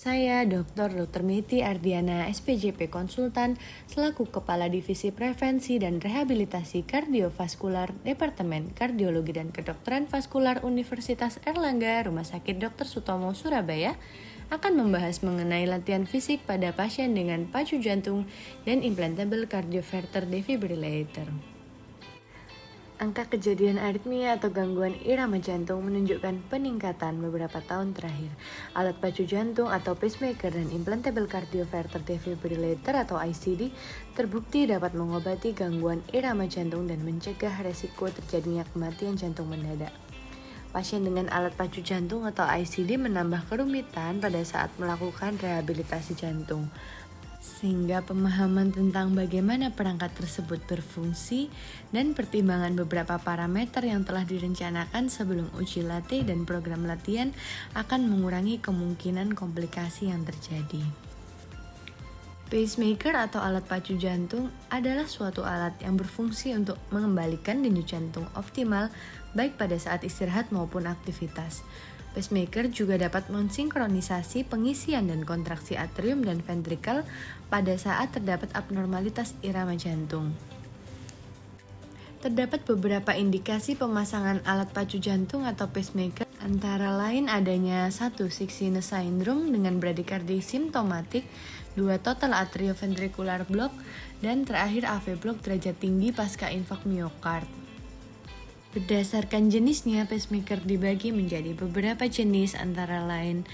Saya Dr. Miti Ardiana, SPJP Konsultan, selaku Kepala Divisi Prevensi dan Rehabilitasi Kardiovaskular Departemen Kardiologi dan Kedokteran Vaskular Universitas Erlangga, Rumah Sakit Dr. Sutomo, Surabaya, akan membahas mengenai latihan fisik pada pasien dengan pacu jantung dan implantable cardioverter defibrillator. Angka kejadian aritmia atau gangguan irama jantung menunjukkan peningkatan beberapa tahun terakhir. Alat pacu jantung atau pacemaker dan implantable cardioverter defibrillator atau ICD terbukti dapat mengobati gangguan irama jantung dan mencegah resiko terjadinya kematian jantung mendadak. Pasien dengan alat pacu jantung atau ICD menambah kerumitan pada saat melakukan rehabilitasi jantung, sehingga pemahaman tentang bagaimana perangkat tersebut berfungsi dan pertimbangan beberapa parameter yang telah direncanakan sebelum uji latih dan program latihan akan mengurangi kemungkinan komplikasi yang terjadi. Pacemaker atau alat pacu jantung adalah suatu alat yang berfungsi untuk mengembalikan denyut jantung optimal baik pada saat istirahat maupun aktivitas. Pacemaker juga dapat mensinkronisasi pengisian dan kontraksi atrium dan ventrikel pada saat terdapat abnormalitas irama jantung. Terdapat beberapa indikasi pemasangan alat pacu jantung atau pacemaker, antara lain adanya 1. Six-Sinus Syndrome dengan bradikardi simptomatik, 2. Total atrioventricular block, dan terakhir AV block derajat tinggi pasca infak miokard. Berdasarkan jenisnya, pacemaker dibagi menjadi beberapa jenis, antara lain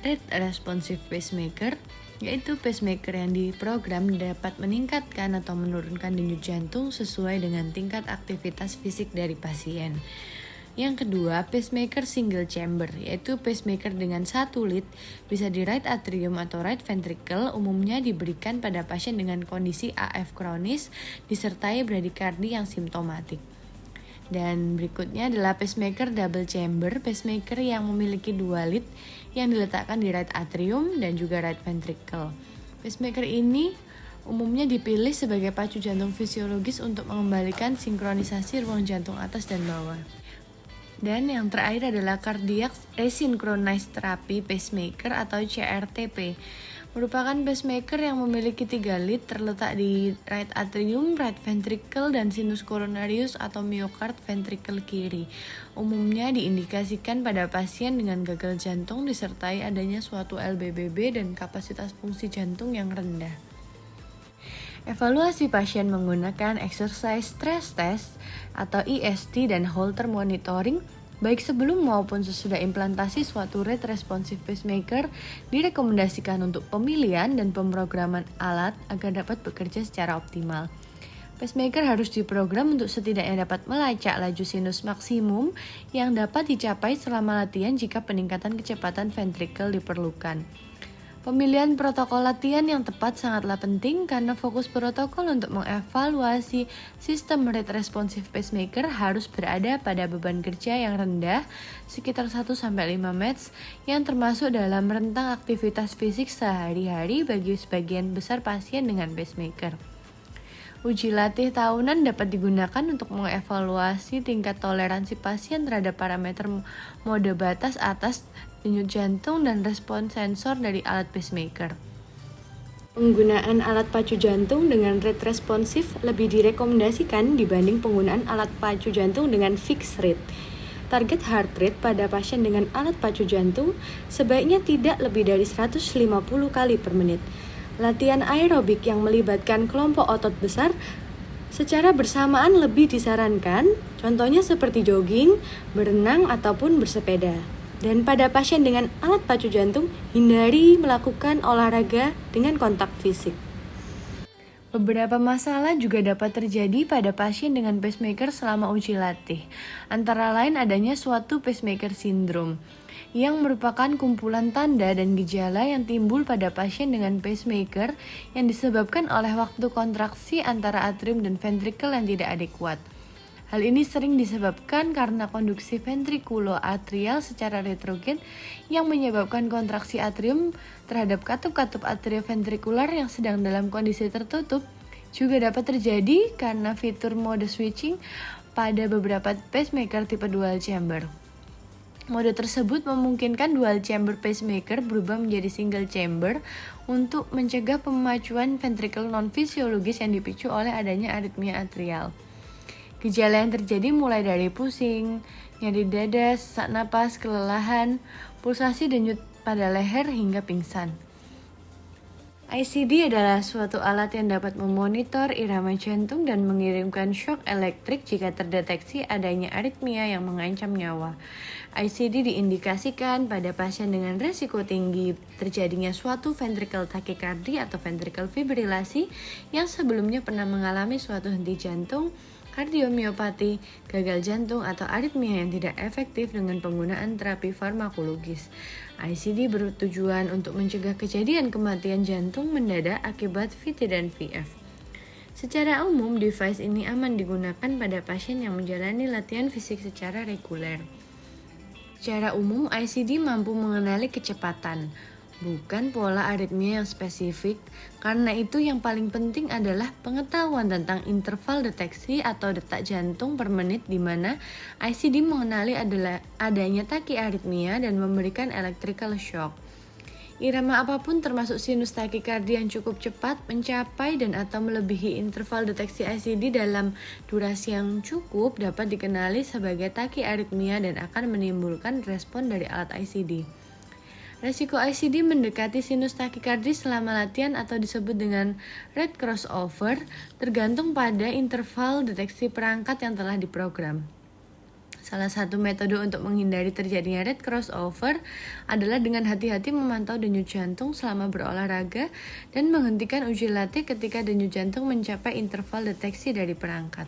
rate responsive pacemaker, yaitu pacemaker yang diprogram dapat meningkatkan atau menurunkan denyut jantung sesuai dengan tingkat aktivitas fisik dari pasien. Yang kedua, pacemaker single chamber, yaitu pacemaker dengan satu lead, bisa di right atrium atau right ventricle, umumnya diberikan pada pasien dengan kondisi AF kronis disertai bradikardi yang simptomatik. Dan berikutnya adalah pacemaker double chamber, pacemaker yang memiliki dua lead yang diletakkan di right atrium dan juga right ventricle. Pacemaker ini umumnya dipilih sebagai pacu jantung fisiologis untuk mengembalikan sinkronisasi ruang jantung atas dan bawah. Dan yang terakhir adalah cardiac resynchronized therapy pacemaker atau CRTP. Merupakan pacemaker yang memiliki 3 lead terletak di right atrium, right ventricle, dan sinus coronarius atau myocard ventricle kiri. Umumnya diindikasikan pada pasien dengan gagal jantung disertai adanya suatu LBBB dan kapasitas fungsi jantung yang rendah. Evaluasi pasien menggunakan exercise stress test atau EST dan Holter monitoring baik sebelum maupun sesudah implantasi suatu rate responsive pacemaker direkomendasikan untuk pemilihan dan pemrograman alat agar dapat bekerja secara optimal. Pacemaker harus diprogram untuk setidaknya dapat melacak laju sinus maksimum yang dapat dicapai selama latihan jika peningkatan kecepatan ventricle diperlukan. Pemilihan protokol latihan yang tepat sangatlah penting karena fokus protokol untuk mengevaluasi sistem rate responsive pacemaker harus berada pada beban kerja yang rendah sekitar 1-5 Mets yang termasuk dalam rentang aktivitas fisik sehari-hari bagi sebagian besar pasien dengan pacemaker. Uji latih tahunan dapat digunakan untuk mengevaluasi tingkat toleransi pasien terhadap parameter mode batas atas denyut jantung dan respon sensor dari alat pacemaker. Penggunaan alat pacu jantung dengan rate responsif lebih direkomendasikan dibanding penggunaan alat pacu jantung dengan fixed rate. Target heart rate pada pasien dengan alat pacu jantung sebaiknya tidak lebih dari 150 kali per menit. Latihan aerobik yang melibatkan kelompok otot besar secara bersamaan lebih disarankan, contohnya seperti jogging, berenang, ataupun bersepeda. Dan pada pasien dengan alat pacu jantung, hindari melakukan olahraga dengan kontak fisik. Beberapa masalah juga dapat terjadi pada pasien dengan pacemaker selama uji latih. Antara lain adanya suatu pacemaker syndrome, yang merupakan kumpulan tanda dan gejala yang timbul pada pasien dengan pacemaker yang disebabkan oleh waktu kontraksi antara atrium dan ventricle yang tidak adekuat. Hal ini sering disebabkan karena konduksi ventrikuloatrial secara retrogen yang menyebabkan kontraksi atrium terhadap katup-katup atrioventrikular yang sedang dalam kondisi tertutup. Juga dapat terjadi karena fitur mode switching pada beberapa pacemaker tipe dual chamber. Mode tersebut memungkinkan dual chamber pacemaker berubah menjadi single chamber untuk mencegah pemacuan ventrikel non-fisiologis yang dipicu oleh adanya aritmia atrial. Gejala yang terjadi mulai dari pusing, nyeri dada, sesak napas, kelelahan, pulsasi denyut pada leher hingga pingsan. ICD adalah suatu alat yang dapat memonitor irama jantung dan mengirimkan shock elektrik jika terdeteksi adanya aritmia yang mengancam nyawa. ICD diindikasikan pada pasien dengan resiko tinggi terjadinya suatu ventricle tachycardia atau ventricle fibrilasi yang sebelumnya pernah mengalami suatu henti jantung, kardiomiopati, gagal jantung, atau aritmia yang tidak efektif dengan penggunaan terapi farmakologis. ICD bertujuan untuk mencegah kejadian kematian jantung mendadak akibat VT dan VF. Secara umum, device ini aman digunakan pada pasien yang menjalani latihan fisik secara reguler. Secara umum, ICD mampu mengenali kecepatan, bukan pola aritmia yang spesifik. Karena itu yang paling penting adalah pengetahuan tentang interval deteksi atau detak jantung per menit di mana ICD mengenali adanya tachyarrhythmia dan memberikan electrical shock. Irama apapun termasuk sinus takikardia yang cukup cepat mencapai dan atau melebihi interval deteksi ICD dalam durasi yang cukup dapat dikenali sebagai tachyarrhythmia dan akan menimbulkan respon dari alat ICD. Resiko ICD mendekati sinus takikardi selama latihan atau disebut dengan rate crossover tergantung pada interval deteksi perangkat yang telah diprogram. Salah satu metode untuk menghindari terjadinya rate crossover adalah dengan hati-hati memantau denyut jantung selama berolahraga dan menghentikan uji latih ketika denyut jantung mencapai interval deteksi dari perangkat.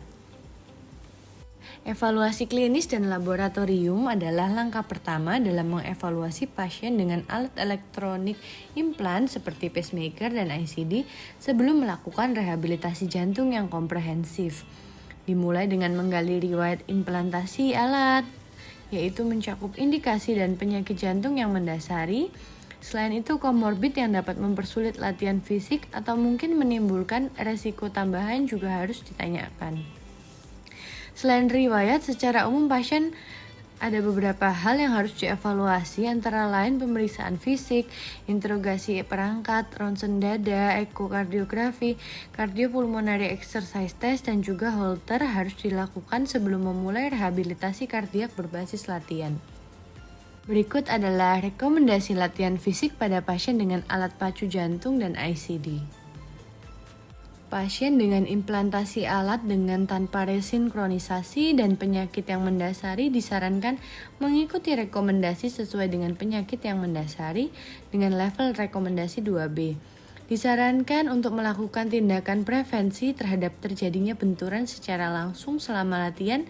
Evaluasi klinis dan laboratorium adalah langkah pertama dalam mengevaluasi pasien dengan alat elektronik implan seperti pacemaker dan ICD sebelum melakukan rehabilitasi jantung yang komprehensif. Dimulai dengan menggali riwayat implantasi alat, yaitu mencakup indikasi dan penyakit jantung yang mendasari. Selain itu, komorbid yang dapat mempersulit latihan fisik atau mungkin menimbulkan resiko tambahan juga harus ditanyakan. Selain riwayat, secara umum pasien ada beberapa hal yang harus dievaluasi, antara lain pemeriksaan fisik, interogasi perangkat, ronsen dada, ekokardiografi, cardiopulmonary exercise test, dan juga Holter harus dilakukan sebelum memulai rehabilitasi kardiak berbasis latihan. Berikut adalah rekomendasi latihan fisik pada pasien dengan alat pacu jantung dan ICD. Pasien dengan implantasi alat dengan tanpa resinkronisasi dan penyakit yang mendasari disarankan mengikuti rekomendasi sesuai dengan penyakit yang mendasari dengan level rekomendasi 2B. Disarankan untuk melakukan tindakan prevensi terhadap terjadinya benturan secara langsung selama latihan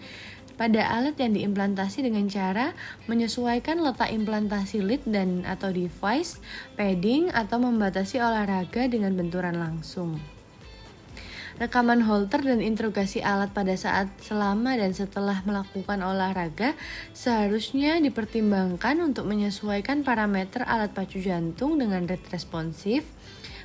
pada alat yang diimplantasi dengan cara menyesuaikan letak implantasi lead dan atau device, padding, atau membatasi olahraga dengan benturan langsung. Rekaman Holter dan interogasi alat pada saat selama dan setelah melakukan olahraga seharusnya dipertimbangkan untuk menyesuaikan parameter alat pacu jantung dengan rate responsif,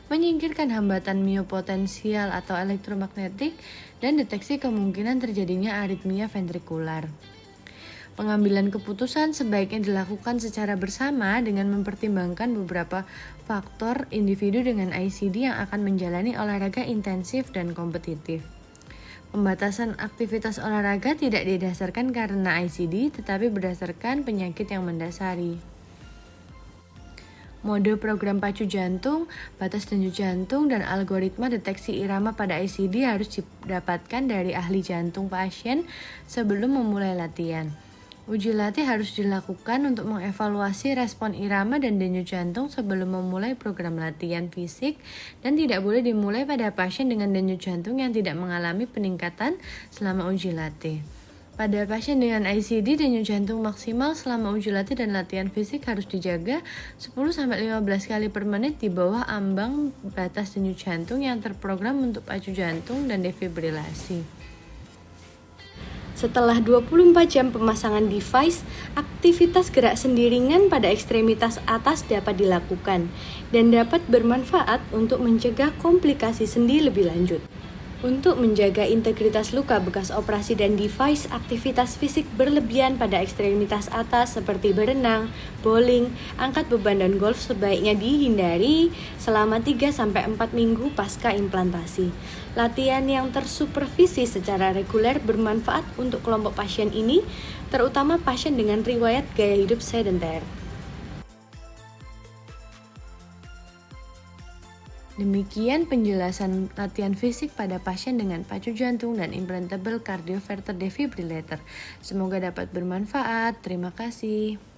menyingkirkan hambatan miopotensial atau elektromagnetik, dan deteksi kemungkinan terjadinya aritmia ventrikular. Pengambilan keputusan sebaiknya dilakukan secara bersama dengan mempertimbangkan beberapa faktor individu dengan ICD yang akan menjalani olahraga intensif dan kompetitif. Pembatasan aktivitas olahraga tidak didasarkan karena ICD, tetapi berdasarkan penyakit yang mendasari. Mode program pacu jantung, batas denyut jantung, dan algoritma deteksi irama pada ICD harus didapatkan dari ahli jantung pasien sebelum memulai latihan. Uji latih harus dilakukan untuk mengevaluasi respon irama dan denyut jantung sebelum memulai program latihan fisik dan tidak boleh dimulai pada pasien dengan denyut jantung yang tidak mengalami peningkatan selama uji latih. Pada pasien dengan ICD, denyut jantung maksimal selama uji latih dan latihan fisik harus dijaga 10-15 kali per menit di bawah ambang batas denyut jantung yang terprogram untuk pacu jantung dan defibrilasi. Setelah 24 jam pemasangan device, aktivitas gerak sendi ringan pada ekstremitas atas dapat dilakukan dan dapat bermanfaat untuk mencegah komplikasi sendi lebih lanjut. Untuk menjaga integritas luka bekas operasi dan device, aktivitas fisik berlebihan pada ekstremitas atas seperti berenang, bowling, angkat beban dan golf sebaiknya dihindari selama 3-4 minggu pasca implantasi. Latihan yang tersupervisi secara reguler bermanfaat untuk kelompok pasien ini, terutama pasien dengan riwayat gaya hidup sedentar. Demikian penjelasan latihan fisik pada pasien dengan pacu jantung dan implantable cardioverter defibrillator. Semoga dapat bermanfaat. Terima kasih.